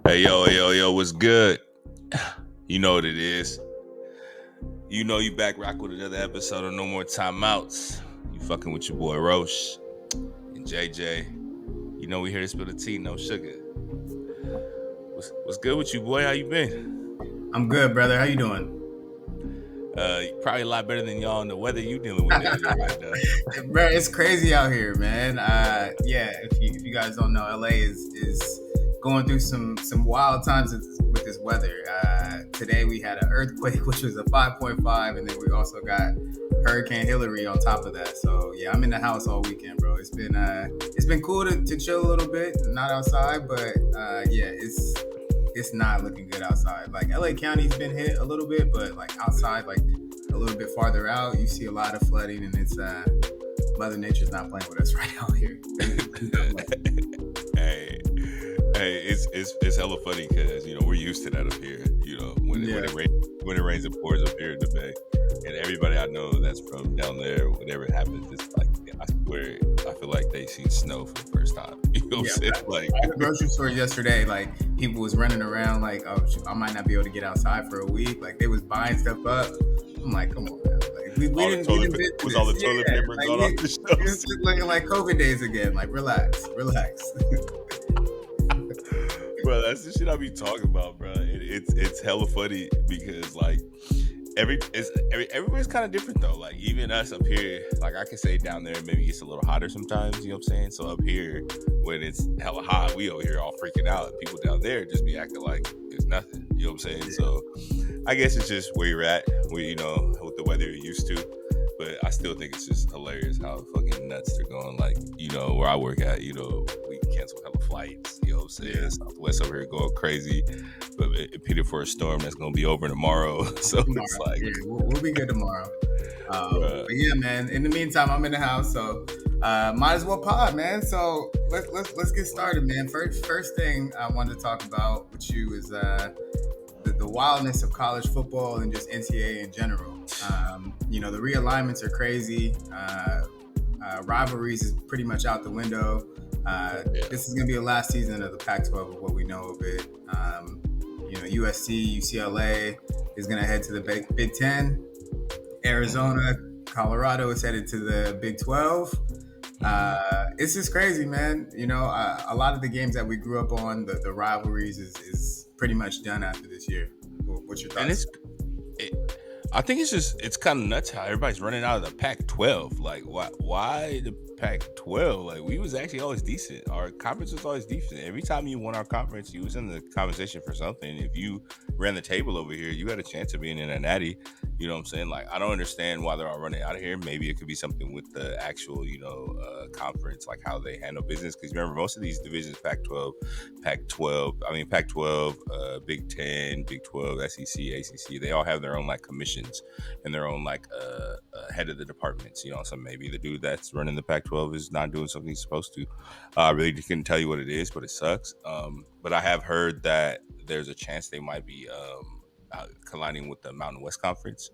Hey, yo, what's good? You know what it is. You know you back rock with another episode of No More Timeouts. You fucking with your boy Rosh and JJ. You know we here to spill the tea, no sugar. What's good with you, boy? How you been? I'm good, brother. How you doing? Probably a lot better than y'all in the weather you dealing with down there right now. Bro, it's crazy out here, man. Yeah, if you guys don't know, LA is going through some wild times with this weather. Today we had an earthquake, which was a 5.5, and then we also got Hurricane Hillary on top of that. So yeah, I'm in the house all weekend, bro. It's been cool to chill a little bit, not outside, but yeah, it's not looking good outside. Like LA County's been hit a little bit, but like outside, like a little bit farther out, you see a lot of flooding, and it's Mother Nature's not playing with us right out here. hey, it's hella funny because we're used to that up here. When it rains and pours up here in the Bay, and everybody I know that's from down there, whenever it happens, it's like I swear I feel like they seen snow for the first time. You know what I'm saying? Like at the grocery store yesterday, like people was running around like, oh, I might not be able to get outside for a week. Like they was buying stuff up. I'm like, come on, man. Like we all the didn't toilet visit was this. all the toilet paper Like, gone off the it's shelves. just looking like COVID days again. Like relax. Bro, that's the shit I be talking about, bro. It's hella funny because like everybody's kind of different though. Like even us up here, like I can say down there maybe it's a little hotter sometimes. You know what I'm saying? So up here when it's hella hot, we over here all freaking out. And people down there just be acting like it's nothing. You know what I'm saying? So I guess it's just where you're at. With the weather you're used to. But I still think it's just hilarious how fucking nuts they're going. Like, where I work at, we cancel hella flights. You know what I'm saying? Yeah. Southwest over here going crazy. But it pitted for a storm that's going to be over tomorrow. So it's like. Yeah, we'll be good tomorrow. But yeah, man. In the meantime, I'm in the house. So might as well pod, man. So let's get started, man. First thing I wanted to talk about with you is the wildness of college football and just NCAA in general. The realignments are crazy. Rivalries is pretty much out the window. This is going to be the last season of the Pac-12 of what we know of it. USC, UCLA is going to head to the Big Ten. Arizona, Colorado is headed to the Big 12. It's just crazy, man. A lot of the games that we grew up on, the rivalries is pretty much done after this year. What's your thoughts? I think it's kind of nuts how everybody's running out of the Pac-12. Like, why the Pac-12? Like, we was actually always decent. Our conference was always decent. Every time you won our conference, you was in the conversation for something. If you ran the table over here, you had a chance of being in a natty. You know what I'm saying? Like, I don't understand why they're all running out of here. Maybe it could be something with the actual, conference, like how they handle business. Because remember, most of these divisions, Pac-12, Big 10, Big 12, SEC, ACC, they all have their own, like, commissions and their own, like, head of the departments. So maybe the dude that's running the Pac-12 is not doing something he's supposed to. I really couldn't tell you what it is, but it sucks. But I have heard that there's a chance they might be colliding with the Mountain West Conference.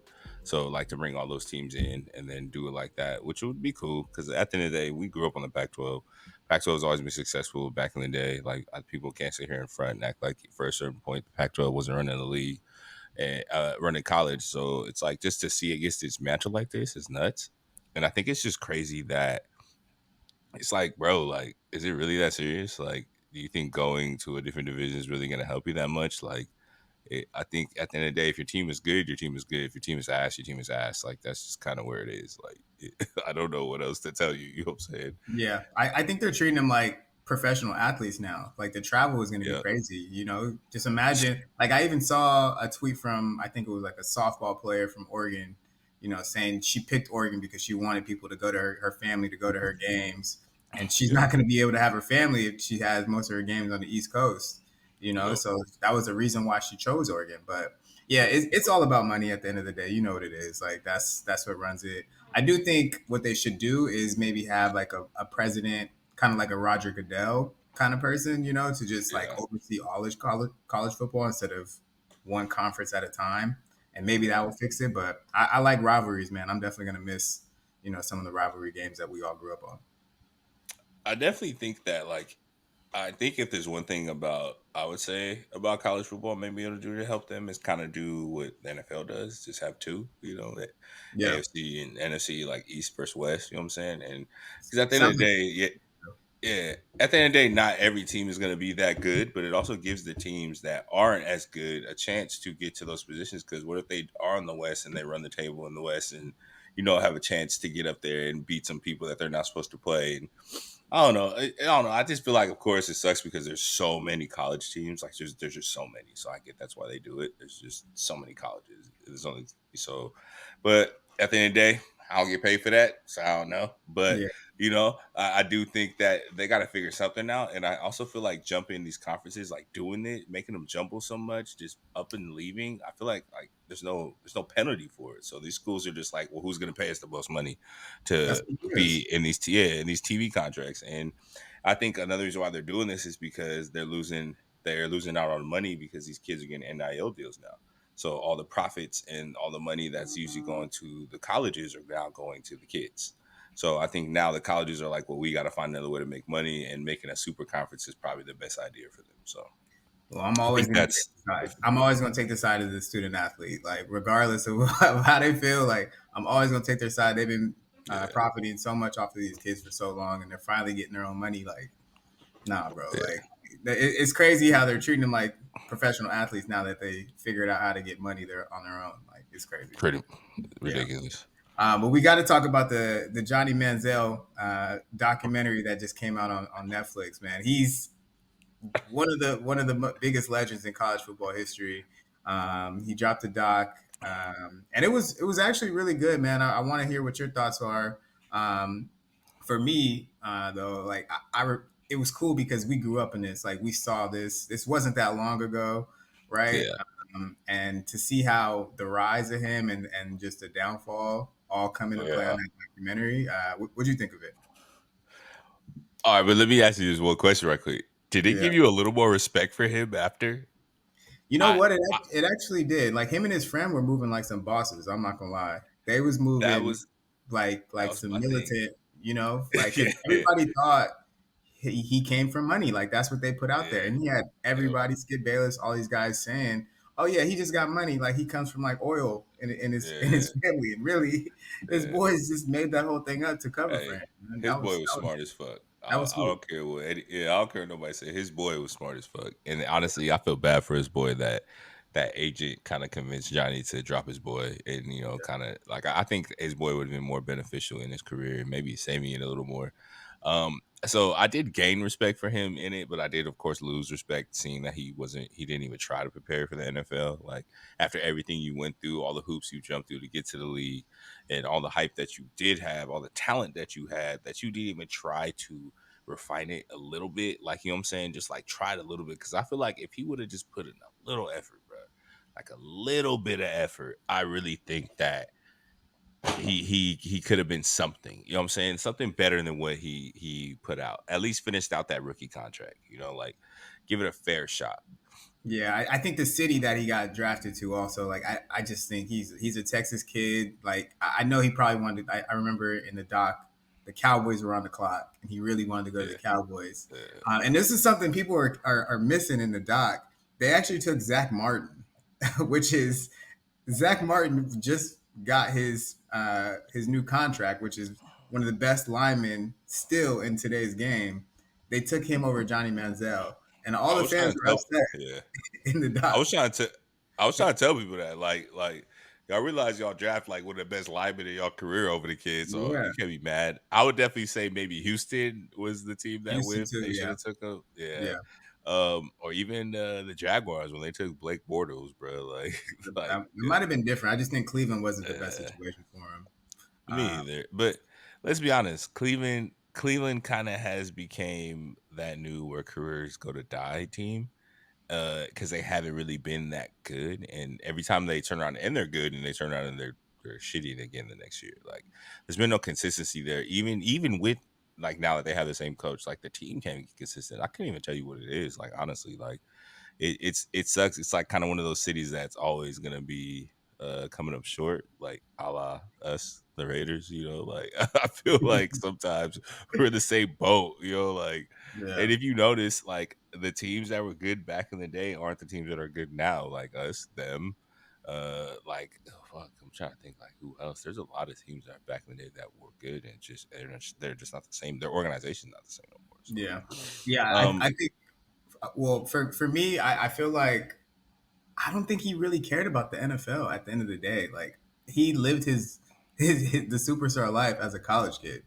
So, like, to bring all those teams in and then do it like that, which would be cool. Because at the end of the day, we grew up on the Pac-12. Pac-12 has always been successful back in the day. Like, people can't sit here in front and act like for a certain point the Pac-12 wasn't running the league and running college. So it's like just to see it gets dismantled like this is nuts. And I think it's just crazy that it's like, bro, like, is it really that serious? Like, do you think going to a different division is really going to help you that much? Like, I think at the end of the day, if your team is good, your team is good. If your team is ass, your team is ass. Like, that's just kind of where it is. Like, I don't know what else to tell you. You know what I'm saying? Yeah, I think they're treating them like professional athletes now. Like the travel is going to be crazy. Just imagine. Like I even saw a tweet from I think it was like a softball player from Oregon. Saying she picked Oregon because she wanted people to go to her family to go to her games, and she's not going to be able to have her family if she has most of her games on the East Coast. So that was the reason why she chose Oregon. But yeah, it's all about money at the end of the day. You know what it is. Like that's what runs it. I do think what they should do is maybe have like a president, kind of like a Roger Goodell kind of person, to just like oversee all college football instead of one conference at a time. And maybe that will fix it. But I like rivalries, man. I'm definitely going to miss, some of the rivalry games that we all grew up on. I definitely think that, like, I think if there's one thing about I would say about college football, maybe able to do to help them is kind of do what the NFL does, just have two, that Yeah, AFC and NFC, like East versus West. You know what I'm saying? And because at the end of sounds the like day, yeah, yeah. At the end of the day, not every team is going to be that good, but it also gives the teams that aren't as good a chance to get to those positions. Because what if they are in the West and they run the table in the West and have a chance to get up there and beat some people that they're not supposed to play? And I don't know. I don't know. I just feel like, of course, it sucks because there's so many college teams. Like there's just so many. So I get that's why they do it. There's just so many colleges. There's only so, but at the end of the day, I don't get paid for that, so I don't know. But yeah, I do think that they got to figure something out. And I also feel like jumping these conferences, like doing it, making them jumble so much, just up and leaving. I feel like there's no penalty for it. So these schools are just like, well, who's going to pay us the most money that's to what it is. be in these in these TV contracts? And I think another reason why they're doing this is because they're losing out on money because these kids are getting NIL deals now. So all the profits and all the money that's usually going to the colleges are now going to the kids. So I think now the colleges are like, well, we got to find another way to make money, and making a super conference is probably the best idea for them. So Well, I'm I always think going to take that's the side. I'm always going to take the side of the student athlete, like regardless of how they feel. Like I'm always going to take their side. They've been yeah, profiting so much off of these kids for so long, and they're finally getting their own money. Like, nah, bro. yeah, Like, it's crazy how they're treating them like professional athletes now that they figured out how to get money. They're on their own. Like, it's crazy. pretty Yeah. ridiculous. But we got to talk about the Johnny Manziel documentary that just came out on Netflix. Man, he's one of the biggest legends in college football history. He dropped a doc, and it was actually really good, man. I want to hear what your thoughts are. Um, for me, though, like it was cool because we grew up in this. Like we saw this. This wasn't that long ago, right? Yeah. And to see how the rise of him and just the downfall all come into play on Yeah. that documentary. What do you think of it? All right, but let me ask you this one question right quick. Did it Yeah. give you a little more respect for him after? You know I, what? It I it actually did. Like him and his friend were moving like some bosses. I'm not gonna lie. They was that moving was that like was some my thing. militant. Like because Yeah, everybody thought he came from money. Like that's what they put out there, yeah, and he had yeah, everybody, Skip Bayless, all these guys saying, "Oh yeah, he just got money. Like he comes from like oil in yeah, his family." And really, his yeah. boys just made that whole thing up to cover for Hey, him. And his boy was smart as fuck. that was I cool. don't care what. Yeah, I don't care what nobody say. His boy was smart as fuck. And honestly, I feel bad for his boy that agent kind of convinced Johnny to drop his boy, and kind of like I think his boy would have been more beneficial in his career, maybe saving it a little more. So I did gain respect for him in it, but I did, of course, lose respect seeing that he didn't even try to prepare for the NFL. Like after everything you went through, all the hoops you jumped through to get to the league, and all the hype that you did have, all the talent that you had, that you didn't even try to refine it a little bit. Like, you know what I'm saying? Just like tried a little bit. Cause I feel like if he would have just put in a little effort, bro, like a little bit of effort, I really think that he could have been something. You know what I'm saying? Something better than what he put out. At least finished out that rookie contract. Like give it a fair shot. Yeah, I think the city that he got drafted to also, like I just think he's a Texas kid. Like I know he probably wanted. I remember in the doc, the Cowboys were on the clock, and he really wanted to go to the Yeah. Cowboys. Yeah. And this is something people are missing in the doc. They actually took Zach Martin, which is Zach Martin just got his new contract, which is one of the best linemen still in today's game. They took him over Johnny Manziel, and all I the was fans trying to were tell upset yeah. in the I doc. was trying to I was trying to tell people that like y'all realize y'all draft like one of the best linemen in y'all career over the kids, so Yeah, you can't be mad. I would definitely say maybe Houston was the team that Houston whiffed. too. They should Yeah, have took him. Yeah. yeah. Or even the Jaguars when they took Blake Bortles, bro. Like It might have been different. I just think Cleveland wasn't the best uh, situation for him. me either. But let's be honest, Cleveland kind of has became that new where careers go to die team because they haven't really been that good. And every time they turn around and they're good, and they turn around and they're shitty again the next year. Like there's been no consistency there. Even with like now that they have the same coach, like the team can't be consistent. I can't even tell you what it is. Like honestly, like it sucks. It's like kind of one of those cities that's always gonna be coming up short, like a la us, the Raiders. Like I feel like sometimes we're in the same boat. Like, Yeah. and if you notice, like the teams that were good back in the day aren't the teams that are good now. Like us, them. Like oh, fuck, I'm trying to think like who else. There's a lot of teams that back in the day that were good and just they're just not the same. Their organization's not the same no more. So, Yeah. Yeah. I um, think, well, for me, I feel like I don't think he really cared about the NFL at the end of the day. Like he lived his the superstar life as a college kid.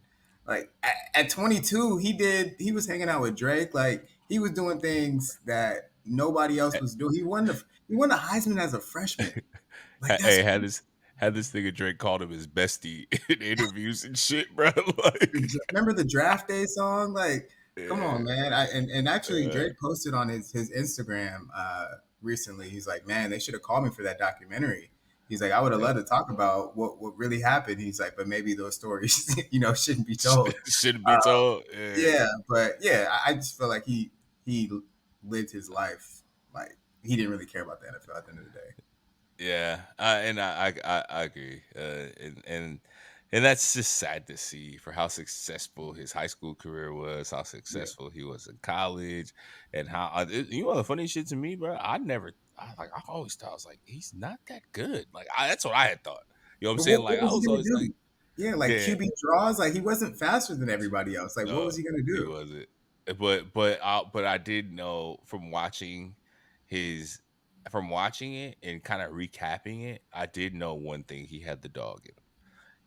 Like at 22, he was hanging out with Drake. Like he was doing things that nobody else was doing. He won the Heisman as a freshman. Like that's hey, had this nigga Drake called him his bestie in interviews and shit, bro. Like, remember the draft day song? Like, come yeah, on, man. And actually uh, Drake posted on his Instagram recently. He's like, man, they should have called me for that documentary. He's like, I would have yep. loved to talk about what really happened. He's like, but maybe those stories, shouldn't be told. Shouldn't be Uh, told. Yeah. yeah, but yeah, I just feel like he lived his life like he didn't really care about the NFL at the end of the day. Yeah, and I agree, and that's just sad to see for how successful his high school career was, how Yeah. successful he was in college, and how the funny shit to me, bro. I always thought I was like he's not that good. Like that's what I had thought. You know what I'm But saying? what Like I was he was gonna always like, do? Yeah, like yeah, QB draws, like he wasn't faster than everybody else. Like, what was no, he gonna he do? wasn't. But I did know his from watching it and kind of recapping it, I did know one thing: he had the dog in him.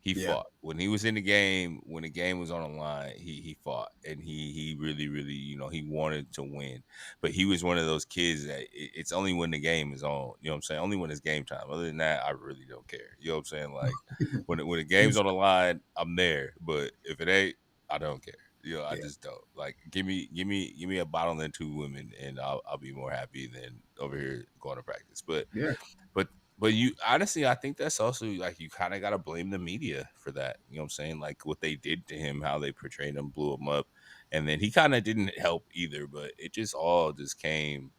He Yeah. fought when he was in the game. When the game was on the line, he fought, and he really really he wanted to win. But he was one of those kids that it's only when the game is on. You know what I'm saying? Only when it's game time. Other than that, I really don't care. You know what I'm saying? Like when the game's on the line, I'm there. But if it ain't, I don't care. I Yeah. just don't like. Give me a bottle and two women, and I'll be more happy than over here going to practice. Yeah. But but you honestly, I think that's also like you kind of got to blame the media for that. You know what I'm saying? Like what they did to him, how they portrayed him, blew him up, and then he kind of didn't help either. But it just all just came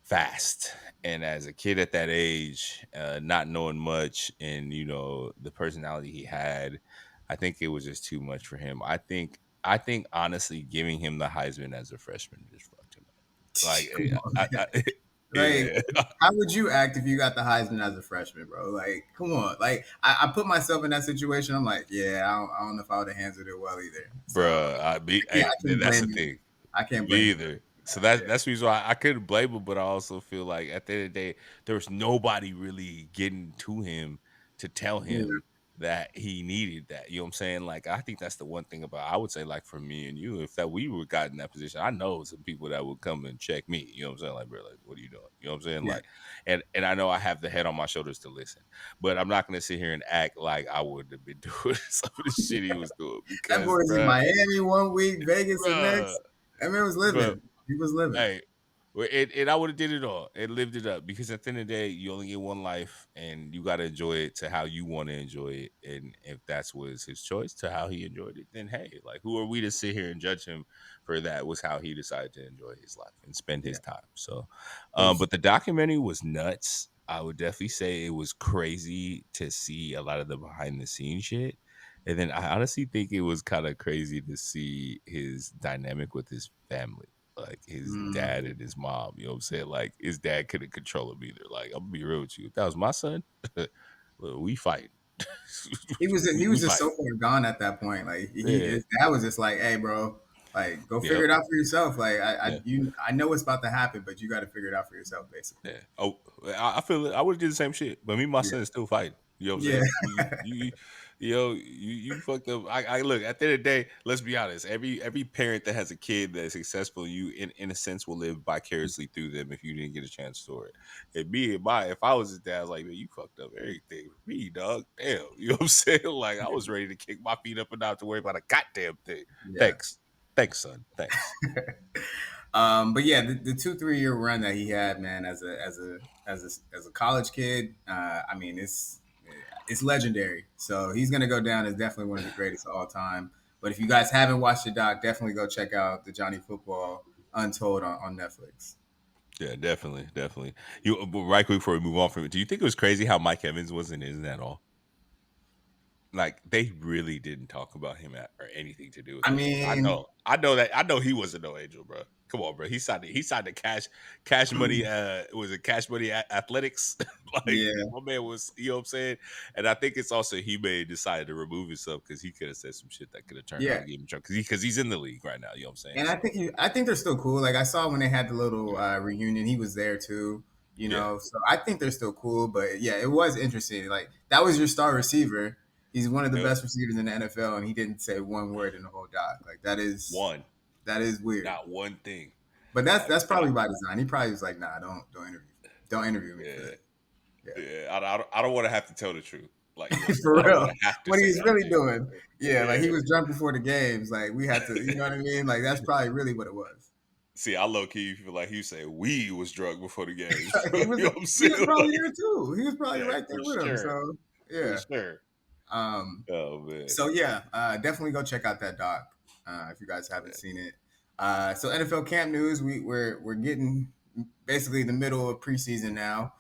fast. And as a kid at that age, not knowing much, and the personality he had, I think it was just too much for him. I think honestly, giving him the Heisman as a freshman just fucked him up. Like, Come on, man. Like, yeah, how would you act if you got the Heisman as a freshman, bro? Like, come on. Like, I put myself in that situation. I'm like, yeah, I don't know if I would have handled it well either. So bruh. I can't That's the blame you. thing. I can't blame Me you. either. So Yeah. that's the reason why I couldn't blame him, but I also feel like at the end of the day, there was nobody really getting to him to tell Yeah. him that he needed that. You know what I'm saying? Like I think that's the one thing about I would say like for me and you, if that we were got in that position, I know some people that would come and check me. You know what I'm saying? Like, bro, like what are you doing? You know what I'm saying? Yeah. Like, and I know I have the head on my shoulders to listen, but I'm not gonna sit here and act like I would have been doing some of the shit he was doing That because, boy's in Miami one week, Vegas the bruh, next. That man was bruh, living. He was living. hey, and I would have did it all and lived it up because at the end of the day, you only get one life and you got to enjoy it to how you want to enjoy it. And if that's was his choice to how he enjoyed it, then hey, like who are we to sit here and judge him for that? Was how he decided to enjoy his life and spend Yeah. his time. So, It's but the documentary was nuts. I would definitely say it was crazy to see a lot of the behind the scenes shit. And then I honestly think it was kind of crazy to see his dynamic with his family, like his mm, dad and his mom. You know what I'm saying? Like his dad couldn't control him either. Like I'm gonna be real with you. If that was my son, look, we fight. he we was just fight. so far gone at that point. Like Yeah, his dad was just like, "Hey, bro, like go figure yep, it out for yourself. Like yeah, I know what's about to happen, but you got to figure it out for yourself, basically." yeah. Oh, I feel it. I would have did the same shit, but me, and my Yeah. son is still fighting. You know what I'm Yeah. saying? You fucked up. I look at the end of the day. Let's be honest. Every parent that has a kid that is successful, you in a sense will live vicariously through them if you didn't get a chance for it. And me and my, if I was his dad, I was like, man, you fucked up everything for me, dog. Damn, you know what I'm saying? Like I was ready to kick my feet up and not to worry about a goddamn thing. Yeah. Thanks, son. Thanks. But yeah, the 2 3 year run that he had, man, as a college kid, I mean, it's legendary. So he's gonna go down as definitely one of the greatest of all time. But if you guys haven't watched the doc, definitely go check out the Johnny Football Untold on Netflix. Yeah, definitely, definitely. You but right quick before we move on from it, do you think it was crazy how Mike Evans wasn't in at all? Like they really didn't talk about him or anything to do with I him. mean, I know he wasn't no angel, bro. Come on, bro. He signed the cash money. Was it cash money athletics? Like yeah, my man was, you know what I'm saying? And I think it's also he may decide to remove himself because he could have said some shit that could have turned around yeah. and gave him trouble because he's in the league right now. You know what I'm saying? And So I think they're still cool. Like I saw when they had the little yeah, reunion, he was there too. You yeah, know, so I think they're still cool. But yeah, it was interesting. Like that was your star receiver. He's one of the yep. best receivers in the NFL, and he didn't say one word in the whole doc. Like One, that is weird. not one thing. But Like that's and probably by design. He probably was like, nah, don't interview me for yeah, this. Yeah, yeah. I don't want to have to tell the truth. Like you know what I'm saying? for I don't want real. to have to What say he's really anything. doing. Yeah, like he Yeah. was drunk before the games. Like we had to, you know what I mean? Like that's probably really what it was. See, I low key feel like he said we was drunk before the games. he You was know what I'm he saying? was probably Like, there too. He was probably yeah, right for there with him. sure, So for yeah. sure. Um. Oh man, So yeah, definitely go check out that doc if you guys haven't seen it. So NFL camp news. We're getting basically the middle of preseason now.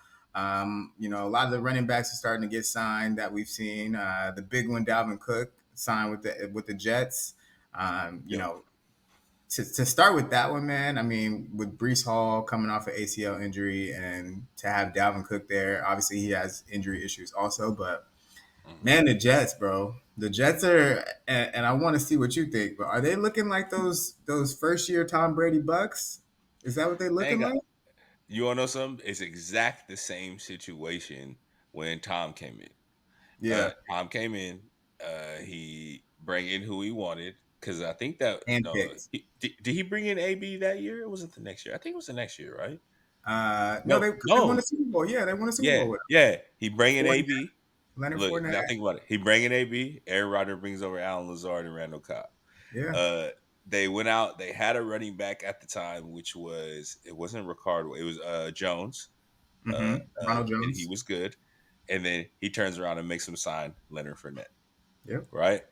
You know, a lot of the running backs are starting to get signed that we've seen. The big one, Dalvin Cook, signed with the Jets. You yep. know, to start with that one, man, I mean, with Brees Hall coming off an ACL injury and to have Dalvin Cook there, obviously he has injury issues also, but Hmm. man, the Jets, bro, the Jets are, and I want to see what you think, but are they looking like those first year Tom Brady Bucks? Is that what they They ain't looking got. like? You wanna know something? It's exact the same situation when Tom came in. Yeah, Tom came in. He bring in who he wanted because I think that no, handpicked. did he bring in AB that year? Or was it the next year? I think it was the next year, right? No, No, they won the no. Super Bowl. Yeah, they won the Super Yeah, Bowl with yeah. He him. bring in Fournette, AB. Leonard Look, Fournette. now think about it. He bring in AB. Aaron Rodgers brings over Allen Lazard and Randall Cobb. Yeah. Uh, they went out. They had a running back at the time, which was it wasn't Ricardo. It was Jones. Ronald And he Jones. was good. And then he turns around and makes him sign Leonard Fournette, Yep. right?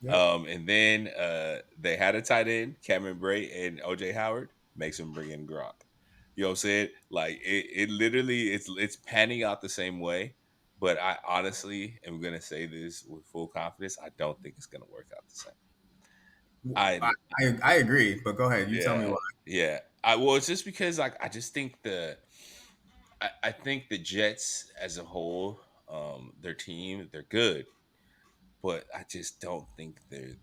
Yep. And then they had a tight end, Cameron Bray and OJ Howard, makes him bring in Gronk. You know what I'm saying? Like it literally it's panning out the same way. But I honestly am gonna say this with full confidence. I don't think it's gonna work out the same. I, I I agree, but go ahead. You tell me yeah, why. yeah. I well, it's just because like I just think I think the Jets as a whole, their team, they're good, but I just don't think they're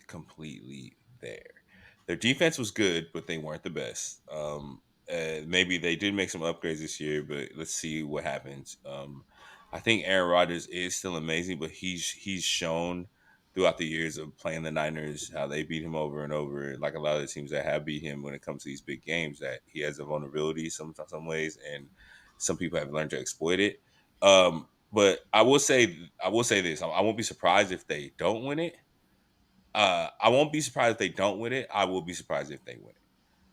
completely there. Their defense was good, but they weren't the best. Maybe they did make some upgrades this year, but let's see what happens. I think Aaron Rodgers is still amazing, but he's shown throughout the years of playing the Niners how they beat him over and over. Like a lot of the teams that have beat him when it comes to these big games, that he has a vulnerability some ways, and some people have learned to exploit it. But I will say this: I won't be surprised if they don't win it. I won't be surprised if they don't win it. I will be surprised if they win it.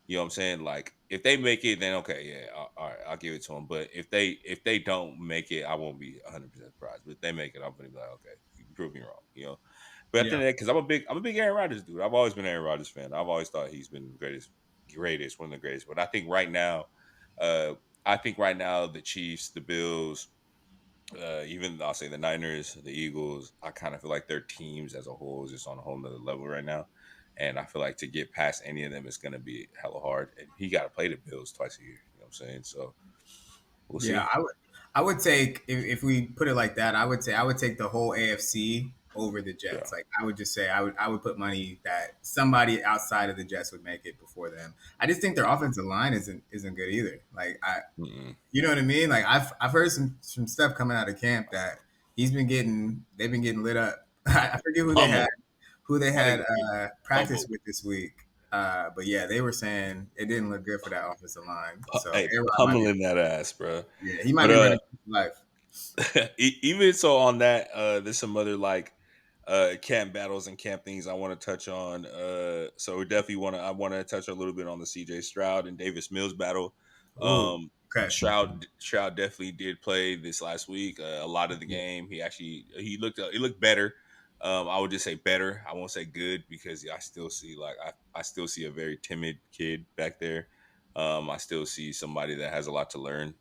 You know what I'm saying? Like if they make it, then okay, yeah, all right, I'll give it to them. But if they don't make it, I won't be 100% surprised. But if they make it, I'm gonna be like, okay, you prove me wrong. You know. But at the Yeah. end of that, because I'm a big Aaron Rodgers dude. I've always been an Aaron Rodgers fan. I've always thought he's been the greatest, one of the greatest. But uh, I think right now the Chiefs, the Bills, even I'll say the Niners, the Eagles, I kind of feel like their teams as a whole is just on a whole nother level right now. And I feel like to get past any of them is going to be hella hard. And he got to play the Bills twice a year. You know what I'm saying? So we'll Yeah, see. I would take if we put it like that, I would say I would take the whole AFC over the Yeah. Jets. Like I would just say I would put money that somebody outside of the Jets would make it before them. I just think their offensive line isn't good either. Like I Mm-mm. you know what I mean? Like I've heard some stuff coming out of camp that they've been getting lit up. I forget Pummel. who they That had nigga get practice pummeled. with this week. But yeah, they were saying it didn't look good for that offensive line. So Hey, A-Rod might be pummeling that ass, bro. yeah, he might But be running for his life. even so on that, there's some other like camp battles and camp things I want to touch on. So definitely I want to touch a little bit on the CJ Stroud and Davis Mills battle. Ooh, okay. Stroud definitely did play this last week. A lot of the game, he looked better. I would just say better. I won't say good because I still see a very timid kid back there. I still see somebody that has a lot to learn.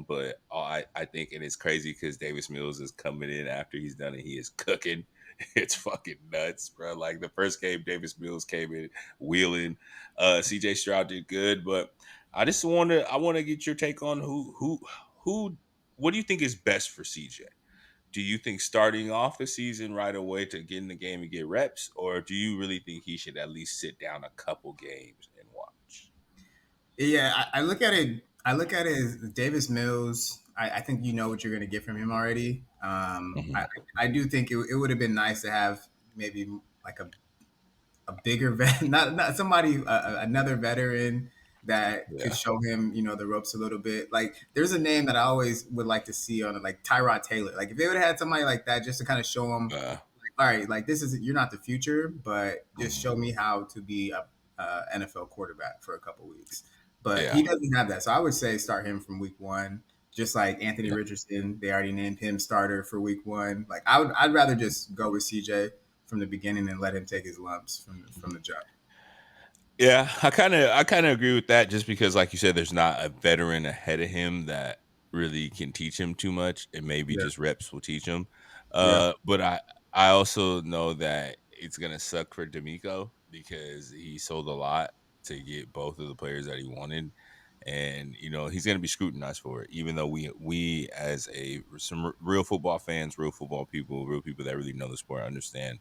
But I think it is crazy because Davis Mills is coming in after he's done it. He is cooking. It's fucking nuts, bro. Like the first game, Davis Mills came in wheeling. CJ Stroud did good, but I want to get your take on who what do you think is best for CJ? Do you think starting off the season right away to get in the game and get reps, or do you really think he should at least sit down a couple games and watch? Yeah, I look at it. I look at it as Davis Mills. I think you know what you're going to get from him already. I do think it would have been nice to have maybe like a bigger vet, not somebody, another veteran that could Yeah. show him, the ropes a little bit. Like there's a name that I always would like to see on it, like Tyrod Taylor. Like if they would have had somebody like that just to kind of show him, Uh, like, all right, like this is you're not the future, but just mhm. show me how to be a NFL quarterback for a couple weeks. But Yeah. he doesn't have that, so I would say start him from week one. Just like Anthony Yeah. Richardson, they already named him starter for week one. Like I'd rather just go with CJ from the beginning and let him take his lumps from the jump. Yeah, I kind of agree with that just because like you said there's not a veteran ahead of him that really can teach him too much and maybe Yeah, just reps will teach him. yeah, But I also know that it's going to suck for D'Amico because he sold a lot to get both of the players that he wanted, and he's going to be scrutinized for it even though we as some real football fans, real football people, real people that really know the sport understand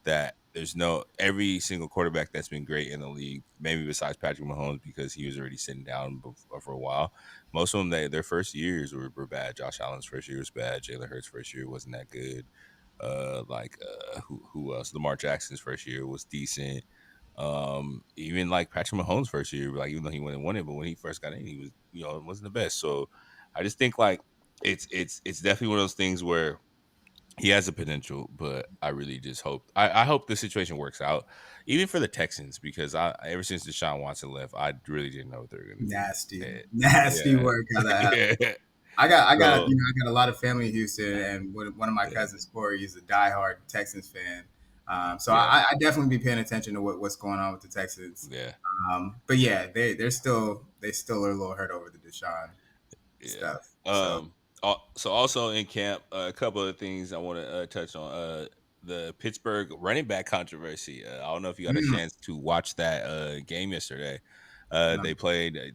that there's no every single quarterback that's been great in the league, maybe besides Patrick Mahomes because he was already sitting down for a while. Most of them, their first years were bad. Josh Allen's first year was bad. Jalen Hurts' first year wasn't that good. Who else? Lamar Jackson's first year was decent. Even like Patrick Mahomes' first year, like even though he wouldn't win it, but when he first got in, he was it wasn't the best. So I just think like it's definitely one of those things where he has the potential, but I really just hope I hope the situation works out, even for the Texans, because I ever since Deshaun Watson left, I really didn't know what they were gonna do. nasty, And nasty yeah, work how that happened. yeah. I So got a lot of family in Houston, and one of my yeah, cousins, Corey, he's a diehard Texans fan. So yeah, I definitely be paying attention to what's going on with the Texans. yeah, But yeah, they still are a little hurt over the Deshaun yeah. stuff. So So also in camp, a couple of things I want to touch on. The Pittsburgh running back controversy. I don't know if you got a mm, chance to watch that game yesterday. no,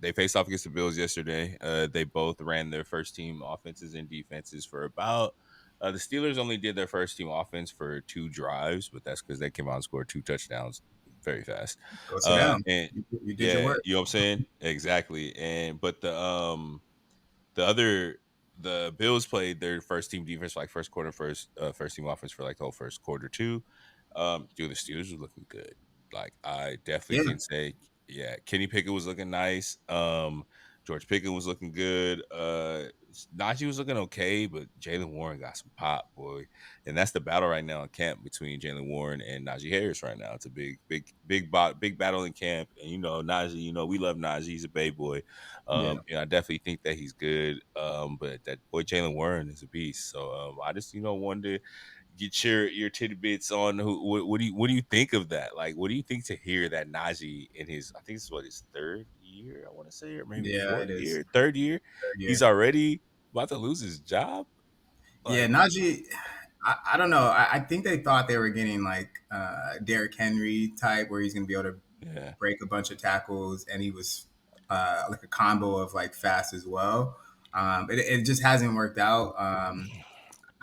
They faced off against the Bills yesterday. They both ran their first team offenses and defenses for about. The Steelers only did their first team offense for 2 drives, but that's because they came out and scored 2 touchdowns very fast. go sit down. And You did your yeah, work. you know what I'm saying? Exactly. And but the other the Bills played their first team defense for like first quarter, first team offense for like the whole first quarter too. Dude, the Steelers was looking good. Like I definitely Yeah, can say, yeah, Kenny Pickett was looking nice. George Pickens was looking good. Najee was looking okay, but Jalen Warren got some pop, boy. And that's the battle right now in camp between Jalen Warren and Najee Harris right now. It's a big battle in camp. And Najee, we love Najee. He's a Bay boy. yeah. And I definitely think that he's good. But that boy Jalen Warren is a beast. So I just wanted to get your tidbits on what do you think of that? Like, what do you think to hear that Najee in his I think this is what his third year I want to say or maybe Yeah, fourth it is. year, third year, Third he's year. already about to lose his job. Yeah, Like, Najee. I don't know. I think they thought they were getting like Derrick Henry type, where he's going to be able to yeah, break a bunch of tackles, and he was like a combo of like fast as well. It just hasn't worked out.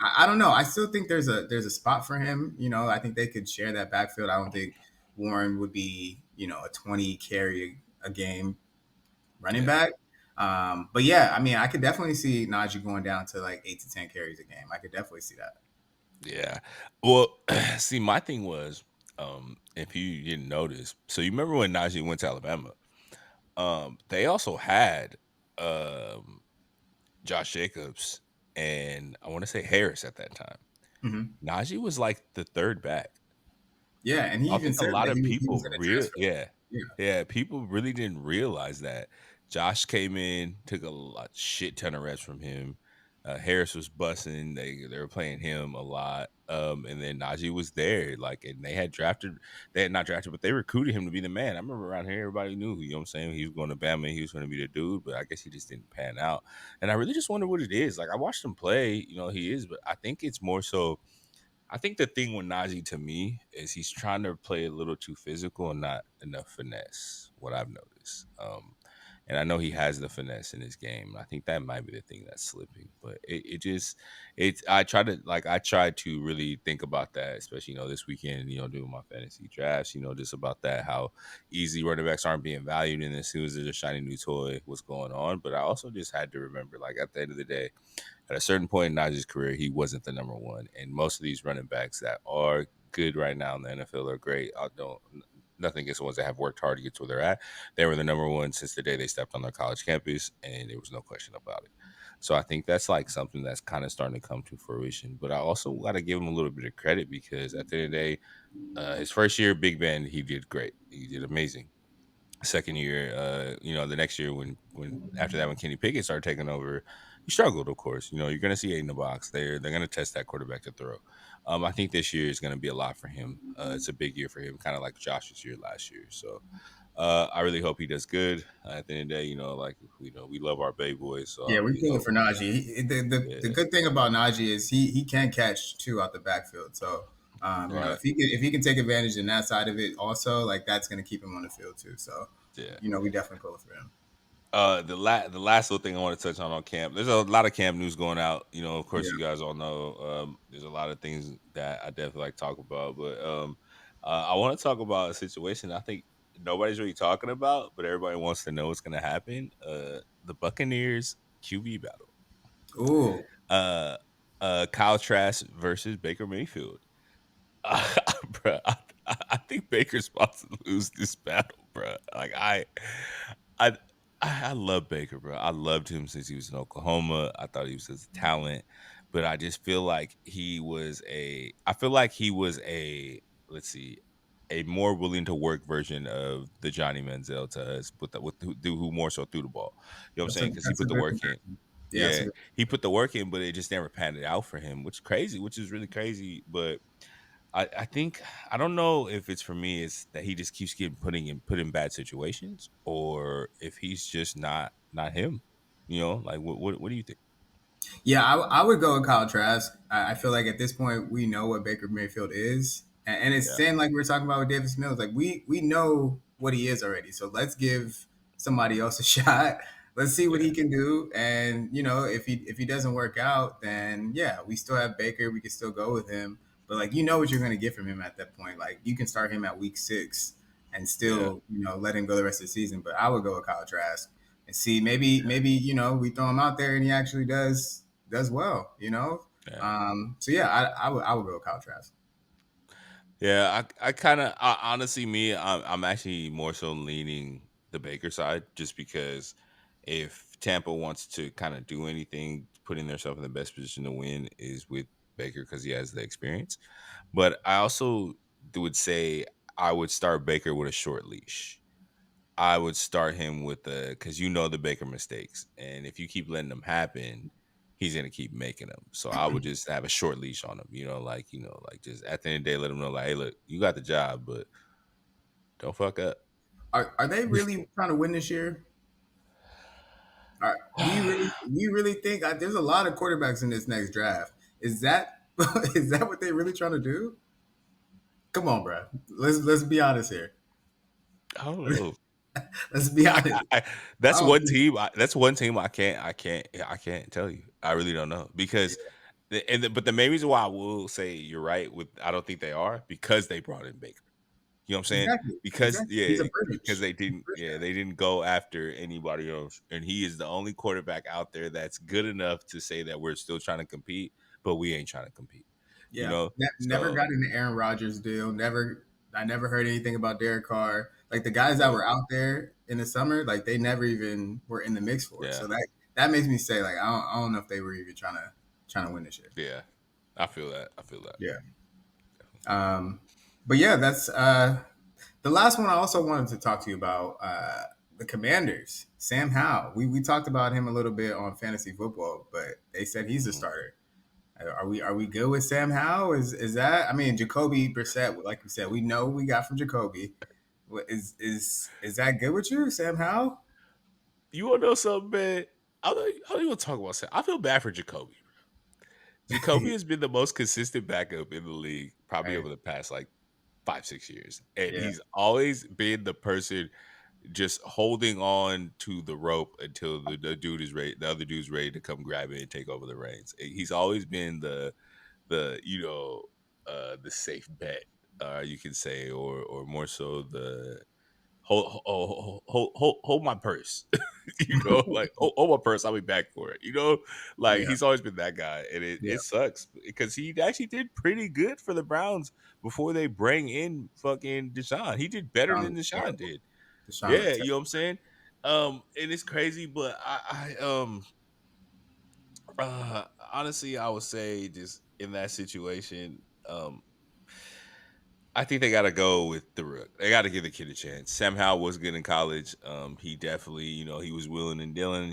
I don't know. I still think there's a spot for him. I think they could share that backfield. I don't think Warren would be a 20 carry a game running yeah, back. But yeah, I mean, I could definitely see Najee going down to like 8 to 10 carries a game. I could definitely see that. yeah. Well, see, my thing was, if you didn't notice, so you remember when Najee went to Alabama? They also had um Josh Jacobs and I want to say Harris at that time. Hmm. Najee was like the third back. Yeah, and he I even think a said lot that of he was people going to real transfer. yeah. Yeah, Yeah, people really didn't realize that. Josh came in, took a shit ton of reps from him. Harris was bussing. They were playing him a lot. And then Najee was there, like, and they had not drafted, but they recruited him to be the man. I remember around here, everybody knew, you know what I'm saying? He was going to Bama, he was going to be the dude, but I guess he just didn't pan out. And I really just wonder what it is. Like, I watched him play, he is, but I think it's more so. I think the thing with Najee to me is he's trying to play a little too physical and not enough finesse. What I've noticed, and I know he has the finesse in his game. I think that might be the thing that's slipping. But it just it's I try to really think about that, especially this weekend. Doing my fantasy drafts. Just about that how easy running backs aren't being valued, and as soon as there's a shiny new toy, what's going on. But I also just had to remember, like at the end of the day, at a certain point in Najee's career, he wasn't the number one. And most of these running backs that are good right now in the NFL are great. I don't nothing against the ones that have worked hard to get to where they're at. They were the number one since the day they stepped on their college campus, and there was no question about it. So I think that's like something that's kind of starting to come to fruition. But I also got to give him a little bit of credit because at the end of the day, his first year, Big Ben, he did great. He did amazing. Second year, the next year when after that when Kenny Pickett started taking over, he struggled. Of course, you're going to see eight in the box. They're going to test that quarterback to throw. I think this year is going to be a lot for him. It's a big year for him, kind of like Josh's year last year. So I really hope he does good. At the end of the day, we love our Bay Boys. So I Yeah, we really feel it hope. for Najee. The Yeah, good thing about Najee is he can catch two out the backfield. So right. if he can take advantage in that side of it also, like that's going to keep him on the field too. So Yeah. we definitely pull it for him. The last little thing I want to touch on camp. There's a lot of camp news going out. Of course, Yeah. you guys all know. There's a lot of things that I definitely like to talk about, but I want to talk about a situation I think nobody's really talking about, but everybody wants to know what's going to happen. The Buccaneers QB battle. Ooh. Uh, Kyle Trask versus Baker Mayfield. Bro, I think Baker's about to lose this battle, bro. Like I, I love Baker, bro. I loved him since he was in Oklahoma. I thought he was a talent, but I just feel like he was a. I feel like he was a. Let's see, a more willing to work version of the Johnny Manziel to us, but who more so threw the ball. You know what I'm saying? Because he That's a put the good work in. comparison. Yeah, that's a Yeah, good. he put the work in, but it just never panned it out for him, which is crazy, which is really crazy. But I think I don't know if it's for me is that he just keeps getting put in bad situations or if he's just not him. Like what do you think? Yeah, I would go with Kyle Trask. I feel like at this point we know what Baker Mayfield is, and it's Yeah, same like we were talking about with Davis Mills. Like we know what he is already. So let's give somebody else a shot. Let's see what yeah, he can do. And if he doesn't work out, then yeah, we still have Baker. We can still go with him. But like what you're going to get from him at that point. Like you can start him at week 6 and yeah, still let him go the rest of the season. But I would go with Kyle Trask and see maybe we throw him out there and he actually does well. yeah. So yeah, I would go with Kyle Trask. Yeah, I kind of honestly me I'm actually more so leaning the Baker side just because if Tampa wants to kind of do anything, putting themselves in the best position to win is with Baker because he has the experience. But I also would say I would start Baker with a short leash. I would start him with because the Baker mistakes, and if you keep letting them happen, he's gonna keep making them. So I would just have a short leash on him, like just at the end of the day, let him know, like, hey, look, you got the job, but don't fuck up. Are they really trying to win this year? Do you really think there's a lot of quarterbacks in this next draft? Is that is that what they're really trying to do? Come on, bro. Let's be honest here. I don't know. Let's be honest. I That's don't one think. team. That's one team. I can't tell you. I really don't know because, but the main reason why I will say you're right with I don't think they are because they brought in Baker. You know what I'm saying? Exactly. Because Exactly. He's yeah, a because bridge. they He's a didn't bridge yeah, guy. they didn't go after anybody else. And he is the only quarterback out there that's good enough to say that we're still trying to compete, but we ain't trying to compete. You Yeah, know? never So got in the Aaron Rodgers deal. I never heard anything about Derek Carr. Like the guys that yeah, were out there in the summer, like they never even were in the mix for it. yeah, So that makes me say, like, I don't know if they were even trying to win this year. yeah. I feel that. I feel that. Yeah. Um, but yeah, that's the last one. I also wanted to talk to you about the Commanders. Sam Howell. We talked about him a little bit on fantasy football, but they said he's a Mhm. starter. Are we good with Sam Howell? Is that? I mean, Jacoby Brissett, like you said, we know we got from Jacoby. Is that good with you, Sam Howell? You want to know something, man? I don't even talk about Sam. I feel bad for Jacoby. Jacoby has been the most consistent backup in the league probably Right. over the past like 5, 6 years, and Yeah. he's always been the person just holding on to the rope until the dude is ready. The other dude's ready to come grab it and take over the reins. He's always been the the safe bet, you can say, or more so the hold my purse, like hold my purse, I'll be back for it. Like Yeah. he's always been that guy, and Yeah. it sucks because he actually did pretty good for the Browns before they bring in fucking Deshaun. He did better Deshaun than looked Deshaun terrible. did. Deshaun Yeah, looked you know terrible. what I'm saying. And it's crazy, but uh, honestly, I would say just in that situation, I think they got to go with the rook. They got to give the kid a chance. Sam Howell was good in college. He definitely, he was willing and dealing.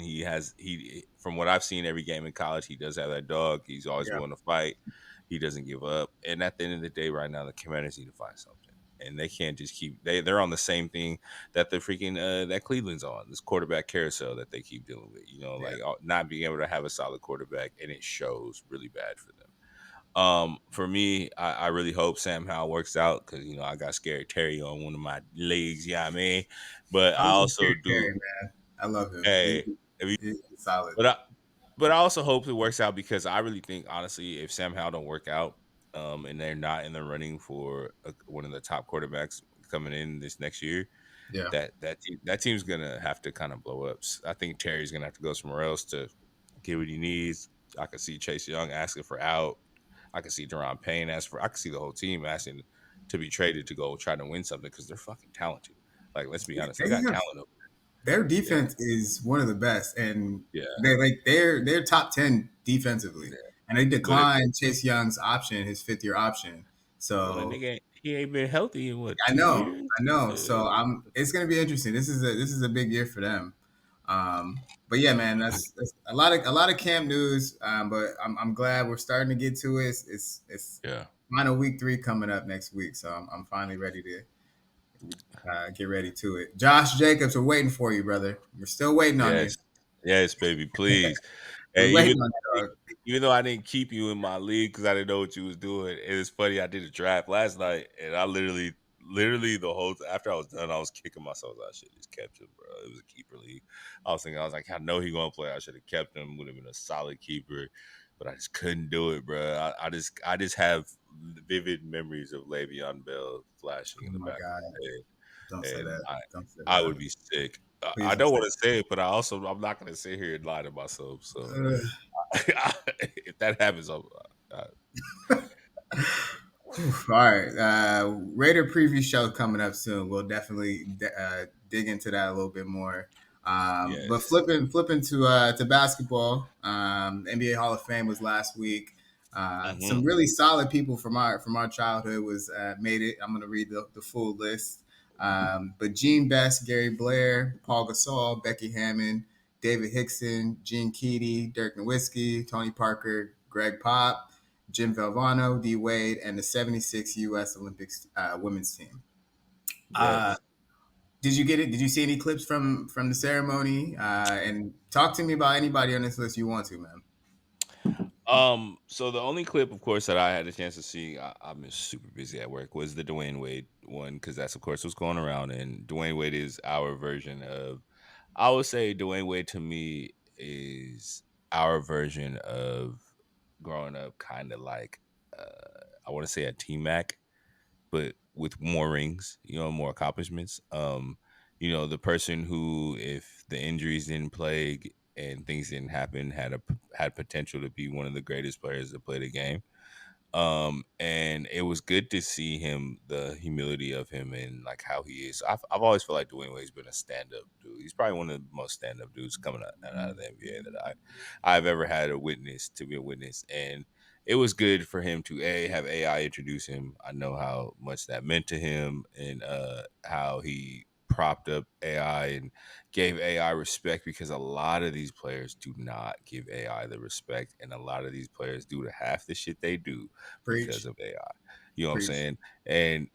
From what I've seen every game in college, he does have that dog. He's always Yeah. willing to fight. He doesn't give up. And at the end of the day, right now, the Commanders need to find something. And they can't just they're on the same thing that the freaking that Cleveland's on, this quarterback carousel that they keep dealing with. Yeah. Like not being able to have a solid quarterback, and it shows really bad for them. For me, I really hope Sam Howell works out because I got Scary Terry on one of my leagues. Yeah, I mean, but I I love also Terry do. Terry, man. I love him. Hey, if you- He's solid. but I also hope it works out because I really think honestly, if Sam Howell don't work out, and they're not in the running for one of the top quarterbacks coming in this next year, Yeah. that team's gonna have to kind of blow up. I think Terry's gonna have to go somewhere else to get what he needs. I could see Chase Young asking for out. I could see Deron Payne ask for. I could see the whole team asking to be traded to go try to win something because they're fucking talented. Like, let's be Yeah, honest, they they got have talent. their Yeah, defense is one of the best, and yeah, they're top 10 defensively, yeah. and they But if declined Chase Young's option, his 5th year option. well, that So nigga he ain't been healthy in what I 2 years? know. So Uh, I'm. It's gonna be interesting. This is a big year for them. But yeah, man, that's a lot of camp news. But I'm glad we're starting to get to it. It's yeah. final week 3 coming up next week, so I'm finally ready to get ready to it. Josh Jacobs, we're waiting for you, brother. We're still waiting on you. Yes. Yes, baby, please. We're And waiting on you, dog. even though I didn't keep you in my league because I didn't know what you was doing, it was funny. I did a draft last night, and I literally the whole after I was done, I was kicking myself. I should have just kept him, bro. It was a keeper league. I was thinking, I was like, I know he gonna play. I should have kept him. Would have been a solid keeper, but I just couldn't do it, bro. I just have vivid memories of Le'Veon Bell flashing Oh in the my back of God. my head, Don't say and that. I Don't say I that. would be sick. Please I don't don't say want to say it, but I'm not going to sit here and lie to myself. So that. if that happens, Oof, all right. Raider preview show coming up soon. We'll definitely dig into that a little bit more. But yes. flipping to basketball, NBA Hall of Fame was last week. Some Hmm. really solid people from our childhood was made it. I'm gonna read the full list. But Gene Best, Gary Blair, Paul Gasol, Becky Hammond, David Hickson, Gene Keady, Dirk Nowitzki, Tony Parker, Greg Pop, Jim Valvano, D Wade, and the '76 U.S. Olympics women's team. Uh, Yes. did you get it? Did you see any clips from the ceremony? And talk to me about anybody on this list you want to, man. So the only clip, of course, that I had a chance to see, I've been super busy at work, was the Dwayne Wade one because that's, of course, what's going around. And Dwayne Wade is our version of, I would say, Dwayne Wade to me is our version of growing up, kind of like, I want to say a T Mac, but with more rings, more accomplishments. The person who, if the injuries didn't plague and things didn't happen, had potential to be one of the greatest players to play the game. And it was good to see him, the humility of him, and like how he is. I've always felt like Dwayne Wade's been a stand up dude. He's probably one of the most stand up dudes coming out of the NBA that I've ever had to be a witness. And it was good for him to have AI introduce him. I know how much that meant to him, and how he propped up AI and gave AI respect, because a lot of these players do not give AI the respect, and a lot of these players do the half the shit they do because Preach, of AI. You know what I'm preach. saying? And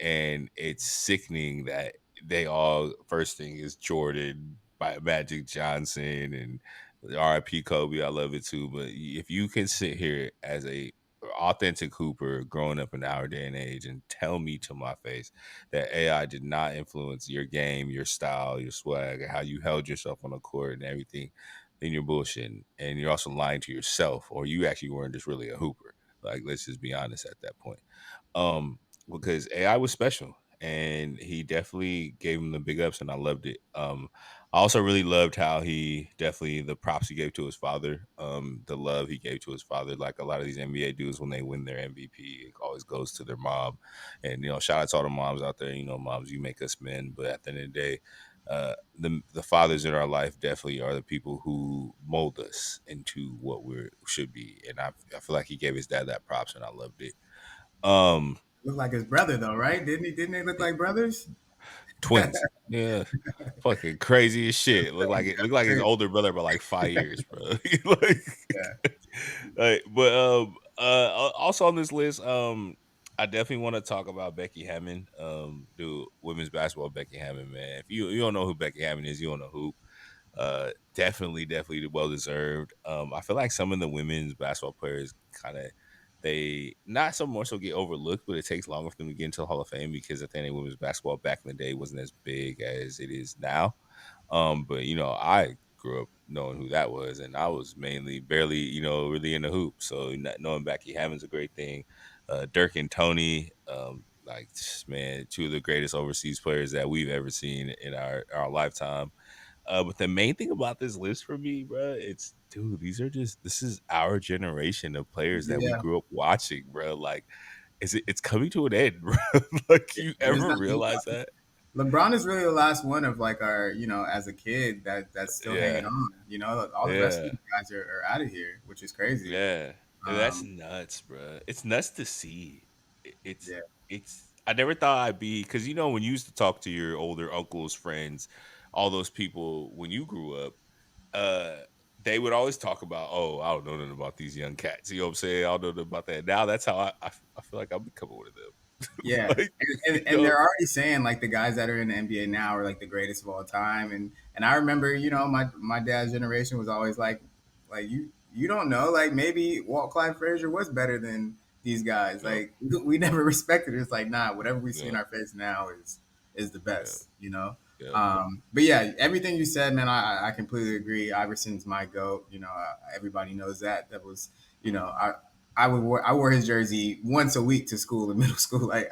it's sickening that they all, first thing is Jordan by Magic Johnson and RIP Kobe. I love it too. But if you can sit here as a authentic hooper growing up in our day and age and tell me to my face that AI did not influence your game, your style, your swag, how you held yourself on the court and everything, then you're bullshitting. And you're also lying to yourself, or you actually weren't just really a hooper. Like, let's just be honest at that point. Um, because AI was special and he definitely gave him the big ups and I loved it. I also really loved how he definitely the props he gave to his father, the love he gave to his father. Like a lot of these NBA dudes, when they win their MVP, it always goes to their mom. And shout out to all the moms out there. Moms, you make us men, but at the end of the day, the fathers in our life definitely are the people who mold us into what we should be. And I feel like he gave his dad that props, and I loved it. Um, Look like his brother though, right? Didn't they look like brothers? Twins. Yeah. Fucking crazy as shit. Look like his Crazy. older brother by like 5 years, bro. like, Yeah, but also on this list, I definitely want to talk about Becky Hammond. Dude, women's basketball Becky Hammond, man. If you don't know who Becky Hammond is, you don't know who. Definitely well deserved. I feel like some of the women's basketball players kind of they not so more so get overlooked, but it takes longer for them to get into the Hall of Fame because I think women's basketball back in the day wasn't as big as it is now. But I grew up knowing who that was, and I was mainly barely, really in the hoop. So not knowing Becky Hammond's a great thing. Dirk and Tony, like man, two of the greatest overseas players that we've ever seen in our lifetime. But the main thing about this list for me, bro, it's dude, this is our generation of players that we yeah. grew up watching, bro. Like, it's coming to an end, bro. Like, you And it's ever not realize that? LeBron is really the last one of like our, as a kid that's still hanging Yeah, on. All the rest of yeah, these guys are out of here, which is crazy. yeah. And that's Um, nuts, bro. It's nuts to see. It- It's yeah, it's. I never thought I'd be, because when you used to talk to your older uncles, friends, all those people when you grew up, uh, they would always talk about, oh, I don't know nothing about these young cats. You know what I'm saying? I don't know nothing about that. Now that's how I feel like I'm becoming one of them. yeah, like, and they're already saying like the guys that are in the NBA now are like the greatest of all time. And I remember, my dad's generation was always like you don't know, like maybe Walt Clyde Frazier was better than these guys. Yep, Like we never respected it. It's like nah, whatever we see in yep, our face now is the yep, best. yep, But yeah, everything you said, man, I completely agree. Iverson's my goat. Everybody knows that. That was, I wore his jersey once a week to school in middle school. Like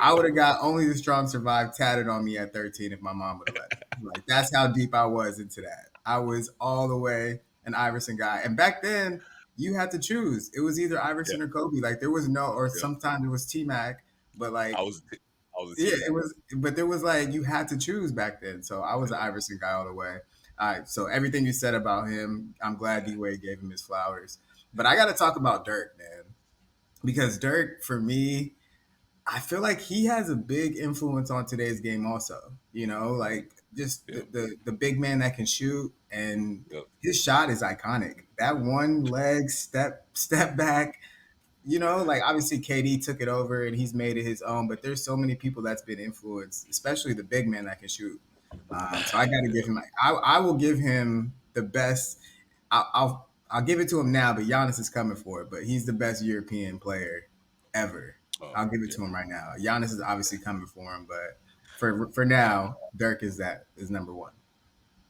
I would have got "Only the Strong Survive" tatted on me at 13 if my mom would have let me. Like that's how deep I was into that. I was all the way an Iverson guy, and back then you had to choose. It was either yeah, Iverson or Kobe. Like there was no, or yeah. sometimes it was T Mac, but like I was a yeah, T it Mac. was, but there was like you had to choose back then. So I was an Iverson guy all the way. All right, so everything you said about him, I'm glad Yeah, D Wade gave him his flowers. But I got to talk about Dirk, man, because Dirk, for me, I feel like he has a big influence on today's game. Also, mhm, like just yep, the big man that can shoot, and yep, his shot is iconic. That one leg step back, like obviously KD took it over and he's made it his own, but there's so many people that's been influenced, especially the big man that can shoot. So I got to give yeah. him. I will give him the best. I'll give it to him now, but Giannis is coming for it. But he's the best European player ever. Oh, I'll give it yeah. to him right now. Giannis is obviously coming for him, but for now, Dirk is number one.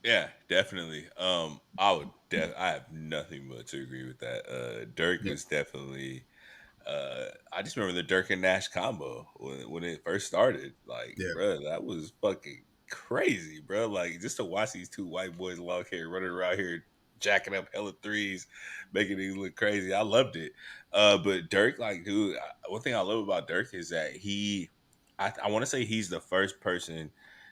Yeah, definitely. I have nothing but to agree with that. Dirk Yeah, was definitely I just remember the Dirk and Nash combo when it first started. Like, yeah, bro, that was fucking crazy, bro. Like, just to watch these two white boys, long hair, running around here jacking up hella threes, making these look crazy. I loved it. But Dirk, like, dude, one thing I love about Dirk is that I want to say he's the first person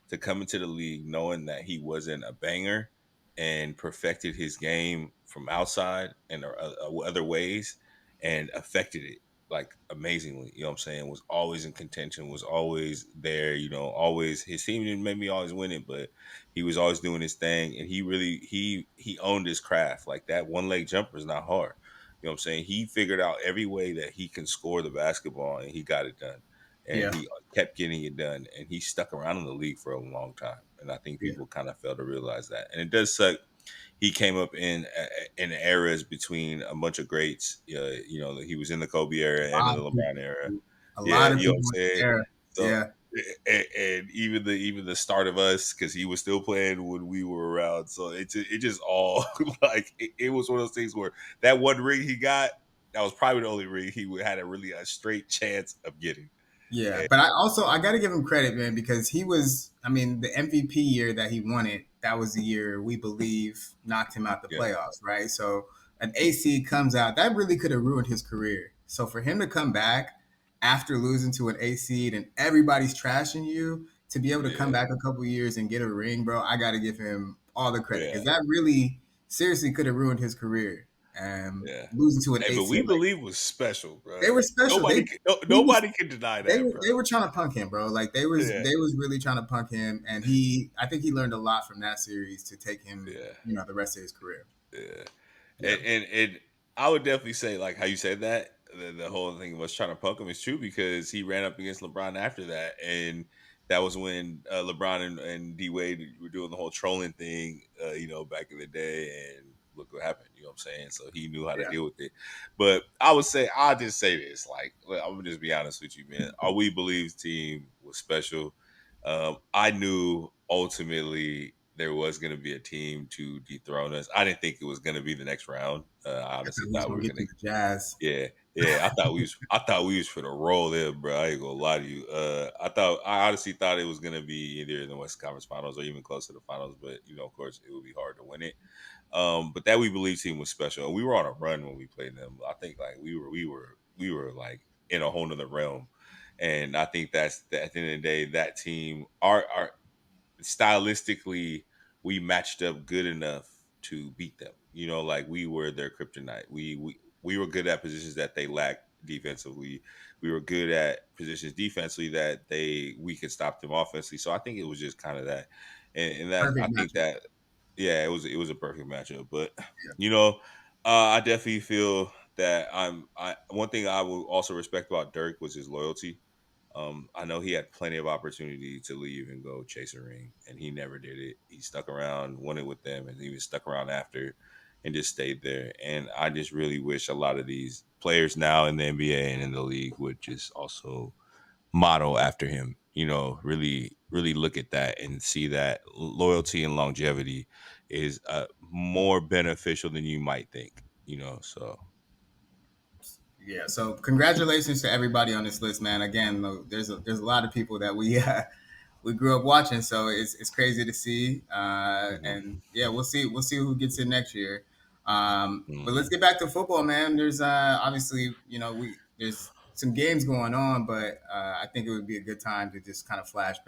to come into the league knowing that he wasn't a banger and perfected his game from outside and other ways and affected it. like amazingly. You know what I'm saying? Was always in contention, was always there. You know, always his team didn't make me always win it, but he was always doing his thing, and he really he owned his craft. Like that one leg jumper is not hard. You know what I'm saying? He figured out every way that he can score the basketball, and he got it done. And Yeah, he kept getting it done, and he stuck around in the league for a long time. And I think yeah. people kind of fail to realize that. And it does suck he came up in eras between a bunch of greats. You know, he was in the Kobe era A and in lot the of LeBron era. people, a Yeah, lot of you know what people I'm in saying. the era. So, Yeah, and even the start of us because he was still playing when we were around. So it just all like it was one of those things where that one ring he got, that was probably the only ring he had a straight chance of getting. yeah. And But I got to give him credit, man, because he was. I mean, the MVP year that he won it, that was the year we believe knocked him out the yeah, playoffs, right? So an AC comes out that really could have ruined his career. So for him to come back after losing to an A seed and everybody's trashing you, to be able to come yeah, back a couple years and get a ring, bro, I got to give him all the credit yeah, because that really seriously could have ruined his career. yeah. Losing to an Hey, but AC, we like believe was special, they bro. were special. He was Nobody can deny that, bro. they were trying to punk him, bro. Like Yeah, they was really trying to punk him, and I think he learned a lot from that series to take him, yeah, the rest of his career. yeah. Yeah, And I would definitely say like how you said that the whole thing was trying to punk him is true because he ran up against LeBron after that, and that was when LeBron and D Wade were doing the whole trolling thing, you know, back in the day, and look what happened. You know what I'm saying? So he knew how to yeah, deal with it. But I would say I'll just say this, like I'm gonna just be honest with you, man. Our We Believe's team was special. I knew ultimately there was going to be a team to dethrone us. I didn't think it was going to be the next round. I I honestly thought he was thought we gonna were get going to to. the Jazz. Yeah, yeah. I thought we was for the roll there, bro. I ain't gonna lie to you. I honestly thought it was going to be either in the West Conference Finals or even close to the finals. But you know, of course, it would be hard to win it. But that We Believe team was special, and we were on a run when we played them. I think like we were like in a whole nother realm. And I think that's at the end of the day, that team, our stylistically we matched up good enough to beat them. You know, like we were their kryptonite. We were good at positions that they lacked defensively. We were good at positions defensively that we could stop them offensively. So I think it was just kind of that, and that I Perfect think matchup. that yeah, it was a perfect matchup. But Yeah, you know, I definitely feel that I one thing I will also respect about Dirk was his loyalty. I know he had plenty of opportunity to leave and go chase a ring, and he never did it. He stuck around, won it with them, and he was stuck around after and just stayed there. And I just really wish a lot of these players now in the NBA and in the league would just also model after him. You know, really look at that and see that loyalty and longevity is more beneficial than you might think. You know, so yeah. So congratulations to everybody on this list, man. Again, there's a lot of people that we grew up watching, so it's crazy to see. And mhm, yeah, we'll see who gets in next year. But let's mhm. get back to football, man. There's obviously we there's some games going on, but I think it would be a good time to just kind of flash